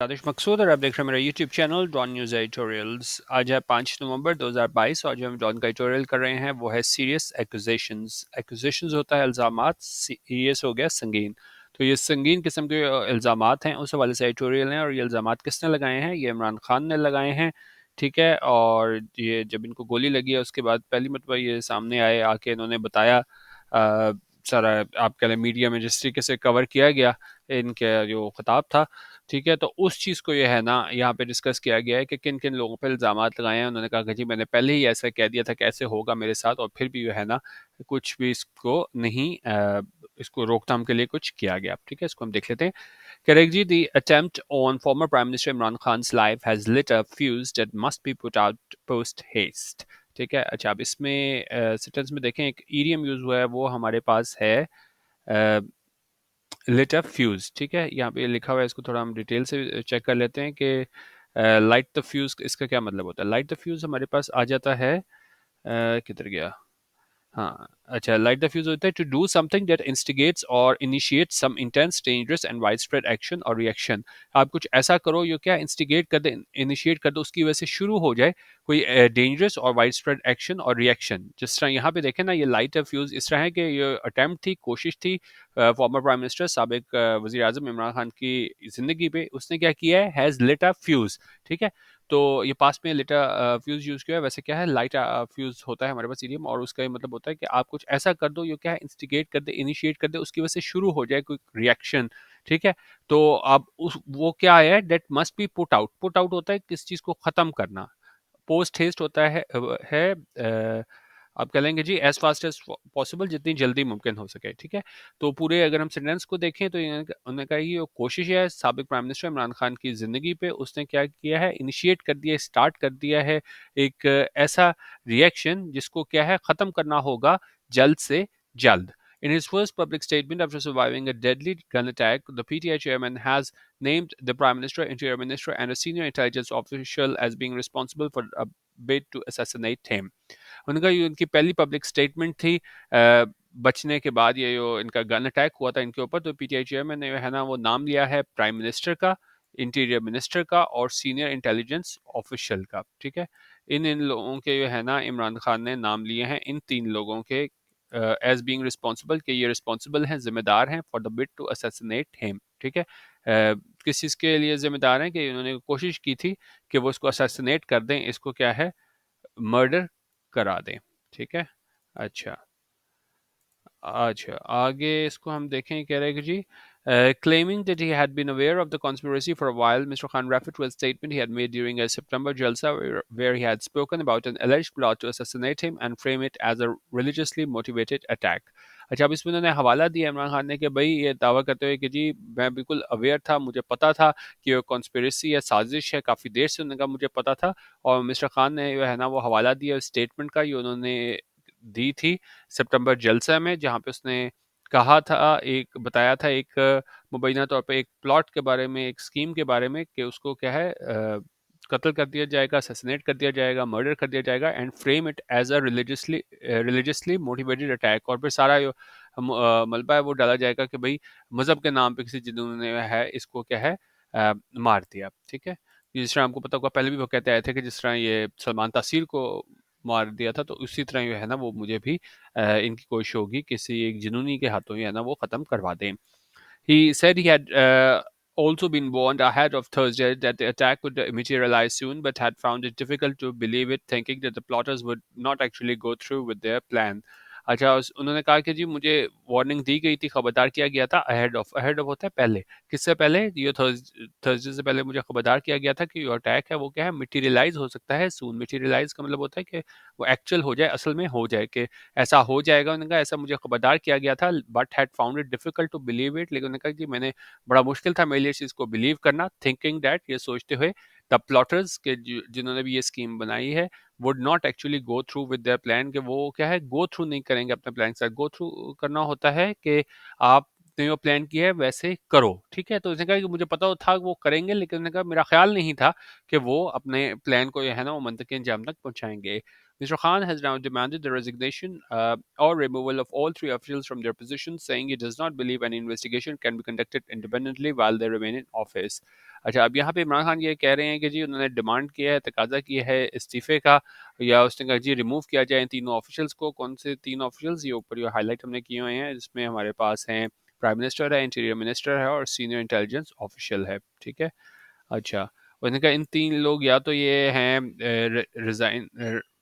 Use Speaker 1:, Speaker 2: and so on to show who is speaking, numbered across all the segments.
Speaker 1: दानिश मकसूद और आप देख रहे हैं मेरा YouTube channel Dawn News editorials. आज है 5 नवंबर 2022 और जो हम डॉन का एडिटोरियल कर रहे हैं वो है सीरियस एक्यूजेशंस। एक्यूजेशंस होता है इल्ज़ामात, सीरियस हो गया संगीन। तो ये संगीन किस्म के इल्ज़ामात हैं, उस हवाले से एडिटोरियल हैं। और ये इल्ज़ामात किसने लगाए हैं? ये इमरान खान ने लगाए हैं, ठीक है। और ये जब इनको गोली लगी है उसके बाद पहली मरतबा ये सामने आए, आके इन्होंने बताया। सारा आप कह लें मीडिया में जिस तरीके से कवर किया गया इनके जो खिताब था, ठीक है। तो उस चीज़ को ये है ना यहाँ पे डिस्कस किया गया है कि किन किन लोगों पे इल्ज़ामात लगाए हैं। उन्होंने कहा कि जी मैंने पहले ही ऐसा कह दिया था कि ऐसे होगा मेरे साथ, और फिर भी जो है ना कुछ भी इसको नहीं इसको रोकथाम के लिए कुछ किया गया, ठीक है। इसको हम देख लेते हैं। करेक्ट जी, the attempt on former prime minister Imran Khan's life has lit a fuse that must be put out post haste, ठीक है। अच्छा, अब इसमें सेंटेंस में देखें एक ईडियम यूज हुआ है, वो हमारे पास है लिट अ फ्यूज, ठीक है। यहाँ पे लिखा हुआ है, इसको थोड़ा हम डिटेल से चेक कर लेते हैं कि लाइट द फ्यूज इसका क्या मतलब होता है। लाइट द फ्यूज हमारे पास आ जाता है, किधर गया, हाँ अच्छा, लाइट द फ्यूज होता है to do something that instigates और initiate some intense dangerous and widespread action और रिएक्शन। आप कुछ ऐसा करो जो क्या इंस्टिगेट कर दे, इनिशिएट कर दो, उसकी वजह से शुरू हो जाए कोई डेंजरस और वाइड स्प्रेड एक्शन और रिएक्शन। जिस तरह यहाँ पे देखें ना, ये लाइट द फ्यूज इस तरह है कि ये अटैम्प्ट थी, कोशिश थी फॉर्मर प्राइम मिनिस्टर साबिक वजीर आजम इमरान खान की जिंदगी पे। उसने क्या किया है, हैज लिट अ फ्यूज, ठीक है। तो ये पास में लिटा फ्यूज यूज किया है, वैसे क्या है लाइट फ्यूज होता है हमारे पास इडियम, और उसका ये मतलब होता है कि आप कुछ ऐसा कर दो जो क्या है इंस्टिगेट कर दे, इनिशिएट कर दे, उसकी वजह से शुरू हो जाए कोई रिएक्शन, ठीक है। तो अब उस वो क्या है, that must be put out. Put out होता है किस चीज को खत्म करना, पोस्ट हेस्ट होता है आप कह लेंगे जी एज फास्ट एज पॉसिबल, जितनी जल्दी मुमकिन हो सके, ठीक है। तो पूरे अगर हम सेंटेंस को देखें तो उन्होंने कहा ये कोशिश है साबिक प्राइम मिनिस्टर इमरान खान की ज़िंदगी पे, उसने क्या किया है, इनिशिएट कर दिया, स्टार्ट कर दिया है एक ऐसा रिएक्शन जिसको क्या है ख़त्म करना होगा जल्द से जल्द। In his first public statement after surviving a deadly gun attack, the PTI chairman has named the Prime Minister, Interior Minister, and a senior intelligence official as being responsible for a bid to assassinate him. उनका ये उनकी पहली public statement थी बचने के बाद, ये जो इनका गन अटैक हुआ था इनके ऊपर, तो पीटीआई चेयरमैन ने है ना वो नाम लिया है प्राइम मिनिस्टर का, इंटीरियर मिनिस्टर का और सीनियर इंटेलिजेंस ऑफिशियल का, ठीक है। इन इन लोगों के जो है ना इमरान खान ने नाम लिए हैं, इन तीन लोगों के एज बीइंग रिस्पॉन्सिबल, कि ये रिस्पॉन्सिबल हैं, जिम्मेदार हैं for the bid to assassinate him, ठीक है। किस चीज़ के लिए जिम्मेदार हैं, कि उन्होंने कोशिश की थी कि वो इसको असैसिनेट कर दें, इसको क्या है मर्डर करा दें, ठीक है। अच्छा, अच्छा आगे इसको हम देखें, कह रहे हैं कि जी claiming that he had been aware of the conspiracy for a while, Mr. Khan referred to a statement he had made during a September Jalsa where he had spoken about an alleged plot to assassinate him and frame it as a religiously motivated attack. अच्छा, अब इसमें उन्होंने हवाला दिया इमरान खान ने कि भाई ये दावा करते हुए कि जी मैं बिल्कुल अवेयर था, मुझे पता था कि ये कॉन्स्पिरेसी है, साजिश है, काफ़ी देर से उन्होंने कहा मुझे पता था। और मिस्टर खान ने जो है ना वो हवाला दिया स्टेटमेंट का, ये उन्होंने दी थी सितंबर जलसा में, जहाँ पे उसने कहा था, एक बताया था एक मुबैना तौर पे एक प्लॉट के बारे में, एक स्कीम के बारे में, कि उसको क्या है कत्ल कर दिया जाएगा, असैसिनेट कर दिया जाएगा, मर्डर कर दिया जाएगा, and frame it as a religiously motivated attack. और फिर सारा जो मलबा है वो डाला जाएगा कि भाई मज़हब के नाम पे किसी जिन्होंने है इसको क्या है मार दिया, ठीक है। जिस तरह हमको पता होगा, पहले भी वो कहते आए थे कि जिस तरह ये सलमान तासीर को मार दिया था, तो उसी तरह जो है ना वो मुझे भी इनकी कोशिश होगी किसी एक जिनूनी के हाथों जो है ना वो ख़त्म करवा दें। He said he had also been warned ahead of Thursday that the attack would materialize soon, but had found it difficult to believe it, thinking that the plotters would not actually go through with their plan. अच्छा, उन्होंने कहा कि जी मुझे warning दी गई थी, खबरदार किया गया था, अहेड ऑफ होता है पहले, किससे पहले, ये थर्सडे से पहले मुझे खबरदार किया गया था कि जो अटैक है वो क्या है मटेरियलाइज हो सकता है सून। मटेरियलाइज का मतलब होता है कि वो एक्चुअल हो जाए, असल में हो जाए, कि ऐसा हो जाएगा। उन्होंने कहा ऐसा मुझे खबरदार किया गया था, but had found it difficult to believe it, लेकिन उन्होंने कहा कि मैंने बड़ा मुश्किल था मेरे लिए इस चीज़ को बिलीव करना, थिंकिंग दैट, ये सोचते हुए, द प्लॉटर्स के जिन्होंने भी ये स्कीम बनाई है would not actually go through with their plan, कि वो क्या है गो थ्रू नहीं करेंगे अपने प्लान के साथ। गो थ्रू करना होता है कि आप ने जो प्लान किया है वैसे करो, ठीक है। तो उसने कहा कि मुझे पता था वो करेंगे, लेकिन उन्होंने कहा मेरा ख्याल नहीं था कि वो अपने प्लान को जो है ना वो मंतकी अंजाम तक पहुंचाएंगे। Mr. Khan has now demanded the resignation or removal of all three officials from their positions, saying he does not believe any investigation can be conducted independently while they remain in office. अच्छा, अब यहाँ पे इमरान खान ये कह रहे हैं कि जी उन्होंने डिमांड किया है, तकाजा किया है इस्तीफे का, या उसने कहा जी रिमूव किया जाए इन तीनों ऑफिशियल्स को। कौन से तीन ऑफिशियल्स, ये ऊपर जो हाईलाइट हमने किए हुए हैं, जिसमें हमारे पास हैं प्राइम मिनिस्टर है, इंटीरियर मिनिस्टर है और सीनियर इंटेलिजेंस ऑफिशियल है। ठीक है। अच्छा, उन्होंने कहा इन तीन लोग या तो ये हैं रिजाइन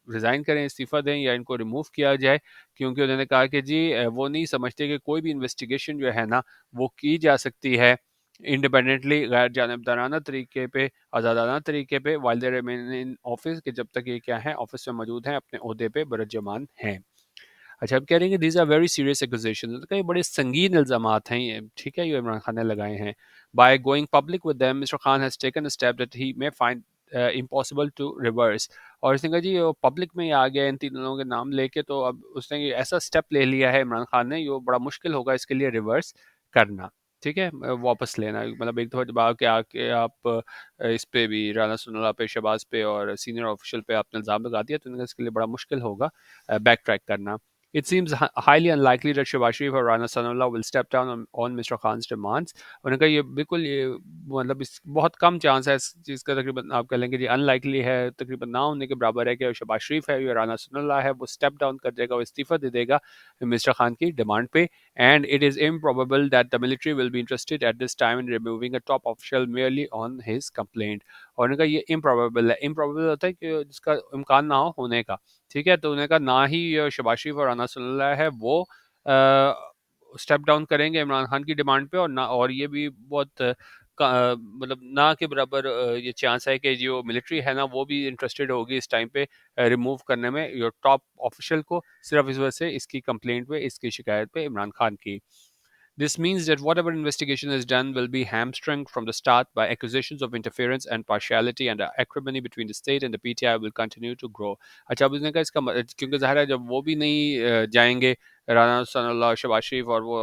Speaker 1: रिजाइन करें, इस्तीफा दें, या इनको रिमूव किया जाए, क्योंकि उन्होंने कहा कि जी वो नहीं समझते कि कोई भी इन्वेस्टिगेशन जो है ना वो की जा सकती है इंडिपेंडेंटली, गैर जानबदाराना तरीके पे, आज़ादाना तरीके पे, while they remain in office, के जब तक ये क्या है ऑफिस में मौजूद हैं, अपने ओहदे पे बरजमान हैं। अच्छा, अब कह रहे हैं कि these are very serious accusation, तो कई बड़े संगीन इल्जामात हैं ये, ठीक है, ये इमरान खान ने लगाए हैं। By going public with them mister Khan has taken a step that he may find impossible to reverse. और इसने कहा जी पब्लिक में ही आ गया इन तीन लोगों के नाम लेके, तो अब उसने ये ऐसा स्टेप ले लिया है इमरान खान ने, ये बड़ा मुश्किल होगा इसके लिए रिवर्स करना। ठीक है, वापस लेना, मतलब एक दफ़ा जब आके आके आप इस पे भी राना सनाउल्लाह पे, शहबाज पे और सीनियर ऑफिशियल पे आपने इल्ज़ाम लगा दिया, तो इनका इसके लिए बड़ा मुश्किल होगा बैक ट्रैक करना। It seems highly unlikely that Shehbaz Sharif or Rana Sanullah will step down on Mr. Khan's demands. उन्होंने कहा ये बिल्कुल ये मतलब इस बहुत कम चांस है इस चीज़ का, तकरीबन आप कह लेंगे जी अनलाइकली है, तकरीबन ना होने के बराबर है कि शहबाज शरीफ है या राना सनाउल्लाह है वो स्टेप डाउन कर देगा, वो इस्तीफा दे देगा मिस्टर खान की डिमांड पे। And it is improbable that the military will be interested at this time in removing a top official merely on his complaint. और उन्होंने कहा ये improbable है, improbable होता है कि जिसका इम्कान ना हो होने का। ठीक है, तो उन्होंने कहा ना ही शहबाज शरीफ और राना सनाउल्लाह है वो स्टेप डाउन करेंगे इमरान खान की डिमांड पे, और ना, और ये भी बहुत मतलब ना के बराबर ये चांस है कि जो मिलिट्री है ना वो भी इंटरेस्टेड होगी इस टाइम पे रिमूव करने में योर टॉप ऑफिशियल को, सिर्फ इस वजह से इसकी कंप्लेंट पे, इसकी शिकायत पे इमरान खान की। This means that whatever investigation is done will be hamstrung from the start by accusations of interference and partiality, and the acrimony between the state and the PTI will continue to grow. अच्छा, अब उसने कहा इसका क्योंकि ज़ाहिर है जब वो भी नहीं जाएंगे, राना सनाउल्लाह, शहबाज शरीफ और वो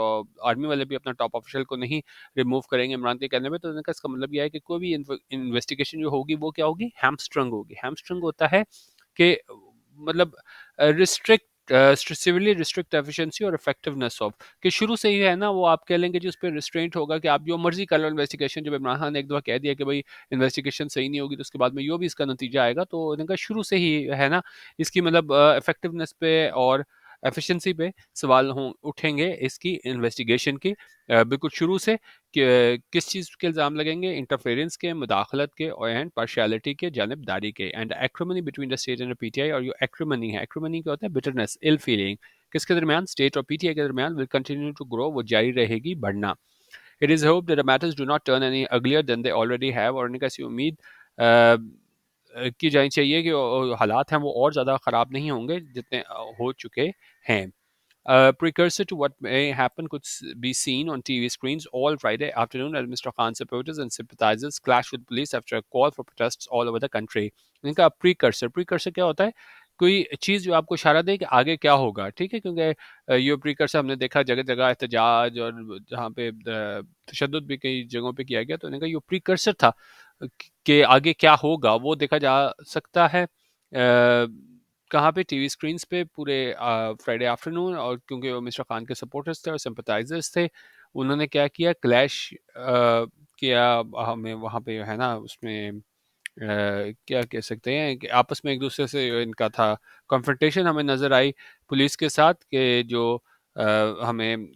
Speaker 1: आर्मी वाले भी अपना टॉप ऑफिशियल को नहीं रिमूव करेंगे इमरान के कहने पे, तो उन्होंने कहा इसका मतलब यह है कि कोई भी इन्वेस्टिगेशन जो होगी वो क्या होगी, हैमस्ट्रंग होगी। हैमस्ट्रंग होता है कि मतलब रिस्ट्रिक्ट सिविली रिस्ट्रिक्ट एफिशिएंसी और इफेक्टिवनेस ऑफ, कि शुरू से ही है ना वो आप कह लेंगे जी उस पर रिस्ट्रेंट होगा कि आप जो मर्जी कर लो इन्वेस्टिगेशन। जब इमरान खान ने एक दफ़ा कह दिया कि भाई इन्वेस्टिगेशन सही नहीं होगी, तो उसके बाद में यो भी इसका नतीजा आएगा, तो इनका शुरू से ही है ना इसकी मतलब इफेक्टिवनेस पे और एफिशिएंसी पे सवाल हों उठेंगे इसकी इन्वेस्टिगेशन की बिल्कुल शुरू से, कि किस चीज़ के इल्ज़ाम लगेंगे, इंटरफेरेंस के, मुदाखलत के और एंड पार्शियलिटी के, जानबदारी के, and acrimony between the state and PTI. और जो एक्रिमनी है, एक्रिमनी क्या होता है, बिटरनेस, इल फीलिंग, किसके दरमियान, स्टेट और पीटीआई के दरमियान, विल कंटिन्यू टू ग्रो, वो जारी रहेगी बढ़ना। It is hope that the matters do not turn any uglier than they already have, और उनकी ऐसी उम्मीद की जानी चाहिए कि हालात हैं वो और ज़्यादा ख़राब नहीं होंगे जितने हो चुके हैं। A precursor to what may happen could be seen on TV screens all Friday afternoon as Mr. Khan supporters and sympathizers clash with police after a call for protests all over the country. इनका precursor क्या होता है, कोई चीज़ जो आपको इशारा दे कि आगे क्या होगा। ठीक है, क्योंकि ये प्रीकर्सर हमने देखा जगह जगह एहतजाज, और जहाँ पे तशद्दुद भी कई जगहों पे किया गया, तो इनका ये प्रीकर्सर था कि आगे क्या होगा वो देखा जा सकता है कहाँ पे, टीवी स्क्रीन्स पे पूरे फ्राइडे आफ्टरनून। और क्योंकि वो मिस्टर खान के सपोर्टर्स थे और सिंपथाइजर्स थे, उन्होंने क्या किया, क्लैश किया, हमें वहाँ पे है ना उसमें क्या कह सकते हैं कि आपस में एक दूसरे से इनका था कॉन्फ्रंटेशन हमें नज़र आई पुलिस के साथ, कि जो हमें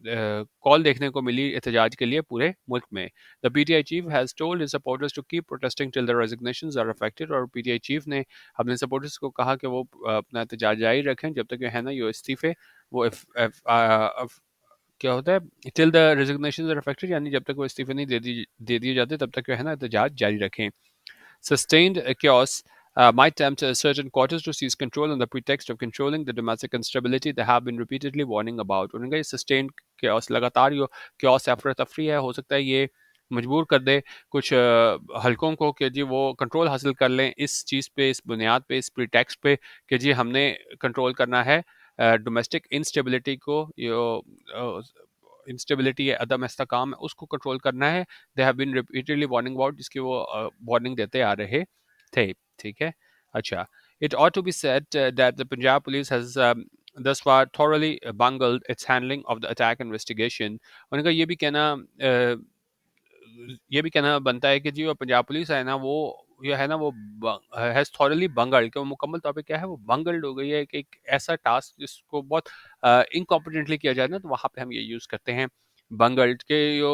Speaker 1: कॉल देखने को मिली एहतजाज के लिए पूरे मुल्क में। The PTI chief has told his supporters to keep protesting till the resignations are effected, और पीटीआई चीफ ने अपने सपोर्टर्स को कहा कि वो अपना एहतजाज जारी रखें जब तक है ना ये इस्तीफे वो क्या होता है, till the resignations are effected, यानी जब तक वो इस्तीफे नहीं दे दिए जाते तब तक है ना एहतजाज जारी रखें। Sustained chaos might tempt certain quarters to seize control on the pretext of controlling the domestic instability they have been repeatedly warning about. उन्होंने कहा sustained chaos, लगातार यो chaos अफरा तफरी है, हो सकता है ये मजबूर कर दे कुछ हलकों को कि जी वो कंट्रोल हासिल कर लें इस चीज़ पे, इस बुनियाद पे, इस प्रीटेक्स्ट पे कि जी हमने कंट्रोल करना है डोमेस्टिक इंस्टेबिलिटी को, यो इंस्टेबिलिटी है, अदम इस्तेकाम है, उसको कंट्रोल करना है। They have been repeatedly warning about, जिसकी वो वार्निंग देते आ रहे थे। ठीक है। अच्छा, It ought to be said that the Punjab police has thus far thoroughly bungled its handling of the attack investigation. उनका ये भी कहना बनता है कि जी वो पंजाब पुलिस है ना वो ये है ना वो हैज़ थॉरली बंगल्ड कि वो मुकम्मल तौर पे क्या है वो बंगल्ड हो गई है कि एक ऐसा टास्क जिसको बहुत इनकॉम्पिटेंटली किया जाए ना तो वहाँ पे हम ये यूज़ करते हैं बंगल्ड के जो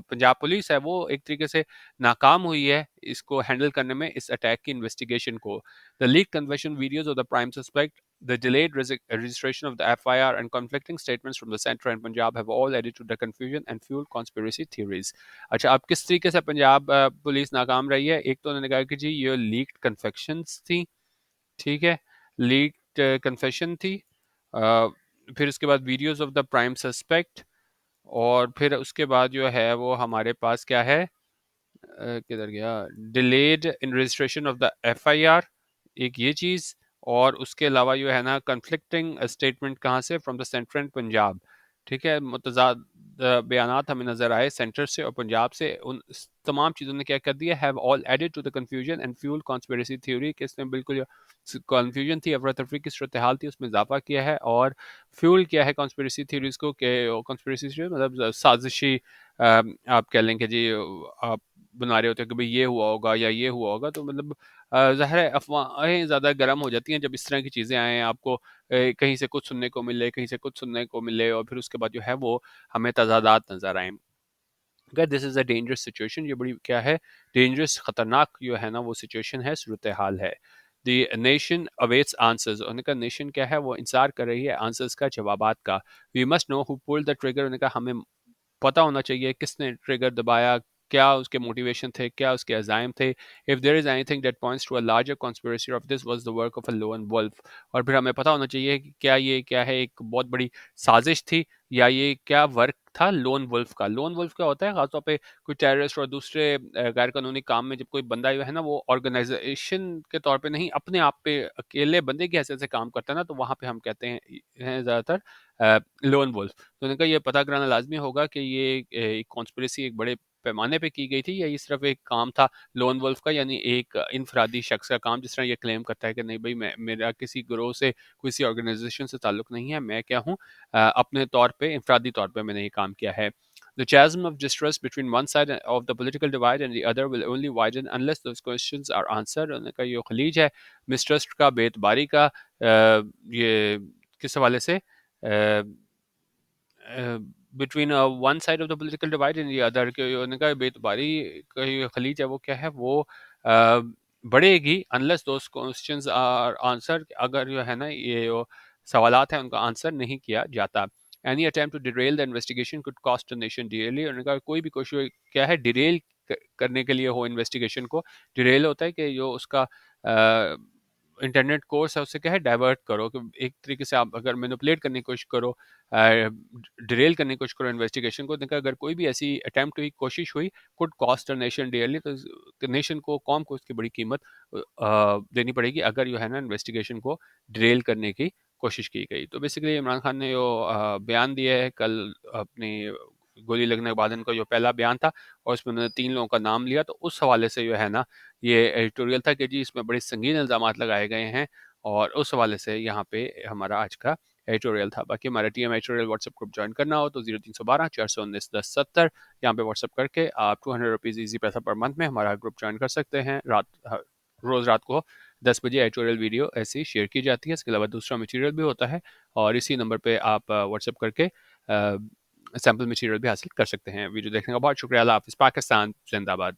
Speaker 1: पंजाब पुलिस है वो एक तरीके से नाकाम हुई है इसको हैंडल करने में इस अटैक की इन्वेस्टिगेशन को the leak conversion videos of the prime suspect the delayed registration of the FIR and conflicting statements from the center and Punjab have all added to the confusion and fueled conspiracy theories. अच्छा अब किस तरीके से Punjab police नाकाम रही है एक तो उन्होंने कहा कि जी ये लीक्ड कन्फेक्शंस थी ठीक है लीक्ड कन्फेशन थी फिर उसके बाद videos of the prime suspect और फिर उसके बाद जो है वो हमारे पास क्या है किधर गया delayed in registration of the FIR एक ये चीज़ और उसके अलावा जो है ना कन्फ्लिक्टिंग स्टेटमेंट कहाँ से from the centre and Punjab ठीक है मुतजाद बयानात हमें नज़र आए सेंटर से और पंजाब से उन तमाम चीज़ों ने क्या कर दिया have all added to the confusion and fuel conspiracy theory कि इसने बिल्कुल कन्फ्यूजन थी अफरा तफरी की सूरत हाल थी उसमें इजाफा किया है और फ्यूल किया है कॉन्स्पिरेसी थ्योरीज को कि कॉन्स्पिरेसी थ्योरी मतलब साजिशी आप कह लें कि जी आप बना रहे होते हैं कि भाई ये हुआ होगा या ये हुआ होगा तो मतलब ज़ाहिर है अफवाहें ज़्यादा गर्म हो जाती हैं जब इस तरह की चीज़ें आएँ आपको कहीं से कुछ सुनने को मिले कहीं से कुछ सुनने को मिले और फिर उसके बाद जो है वो हमें तजादात नज़र आएँ this is a dangerous situation ये बड़ी क्या है डेंजरस ख़तरनाक जो है ना वो सिचुएशन है सूरत हाल है द नेशन अवेट्स आंसर्स उन्होंने कहा नेशन क्या है वो इंतजार कर रही है आंसर्स का जवाबात का we must know who pulled the trigger उन्होंने कहा हमें पता होना चाहिए किसने ट्रिगर दबाया क्या उसके मोटिवेशन थे क्या उसके अजायम थे if there is anything that points to a larger conspiracy of this was the work of a lone wolf और फिर हमें पता होना चाहिए कि क्या ये क्या है एक बहुत बड़ी साजिश थी या ये क्या वर्क था लोन वुल्फ क्या होता है खासतौर पे कोई टेररिस्ट और दूसरे गैर कानूनी काम में जब कोई बंदा जो है ना वो ऑर्गेनाइजेशन के तौर पे नहीं अपने आप पे अकेले बंदे की हैसियत से काम करता है ना तो वहाँ पे हम कहते हैं ज़्यादातर लोन वुल्फ तो उनका ये पता कराना लाजमी होगा कि ये एक कॉन्स्पिरेसी एक बड़े पैमाने पे की गई थी या ये सिर्फ एक काम था लोन वुल्फ का यानी एक इनफरादी शख्स का काम जिस तरह ये क्लेम करता है कि नहीं भाई मैं मेरा किसी ग्रोह से किसी ऑर्गेनाइजेशन से ताल्लुक नहीं है मैं क्या हूँ अपने तौर पे इनफरादी तौर पे मैंने ये काम किया है The chasm of distrust between one side of the political divide and the other will only widen unless those questions are answered. उन्होंने कहा ये खलीज है मिसट्रस्ट का बेतबारी का ये किस हवाले से between one side of the political divide and the other के उन्होंने कहा बेतबारी का ये खलीज है वो क्या है वो बढ़ेगी unless those questions are answer अगर जो है ना ये जो सवालात हैं उनका आंसर नहीं किया जाता any attempt to derail the investigation could cost the nation dearly उन्होंने कहा कोई भी कोशिश क्या है डिरेल करने के लिए हो इन्वेस्टिगेशन को डिरेल होता है कि जो उसका इंटरनेट कोर्स है उससे क्या है डाइवर्ट करो कि एक तरीके से आप अगर मैनिपुलेट करने की कोशिश करो डिरेल करने की कोशिश करो इन्वेस्टिगेशन को देखा अगर कोई भी ऐसी अटैम्प्ट हुई कोशिश हुई could cost a nation dearly तो नेशन को कौम को उसकी बड़ी कीमत देनी पड़ेगी अगर जो है ना इन्वेस्टिगेशन को डिरेल करने की कोशिश की गई तो बेसिकली इमरान खान ने जो बयान दिया है कल अपनी गोली लगने के बाद इनका जो पहला बयान था और उसमें उन्होंने 3 लोगों का नाम लिया तो उस हवाले से जो है ना ये एडिटोरियल था कि जी इसमें बड़े संगीन इल्ज़ामात लगाए गए हैं और उस हवाले से यहाँ पे हमारा आज का एडिटोरियल था बाकी हमारा TM editorial WhatsApp group join करना हो तो 0312 419 1070 यहाँ पे व्हाट्सएप करके आप 200 रुपीज़ ईजी पैसा पर मंथ में हमारा ग्रुप ज्वाइन कर सकते हैं रोज़ रात को 10 बजे एडिटोरियल वीडियो ऐसी शेयर की जाती है इसके अलावा दूसरा मटेरियल भी होता है और इसी नंबर पे आप व्हाट्सएप करके सैम्पल मटेरियल भी हासिल कर सकते हैं वीडियो देखने का बहुत शुक्रिया अल्लाह हाफ़िज़ पाकिस्तान जिंदाबाद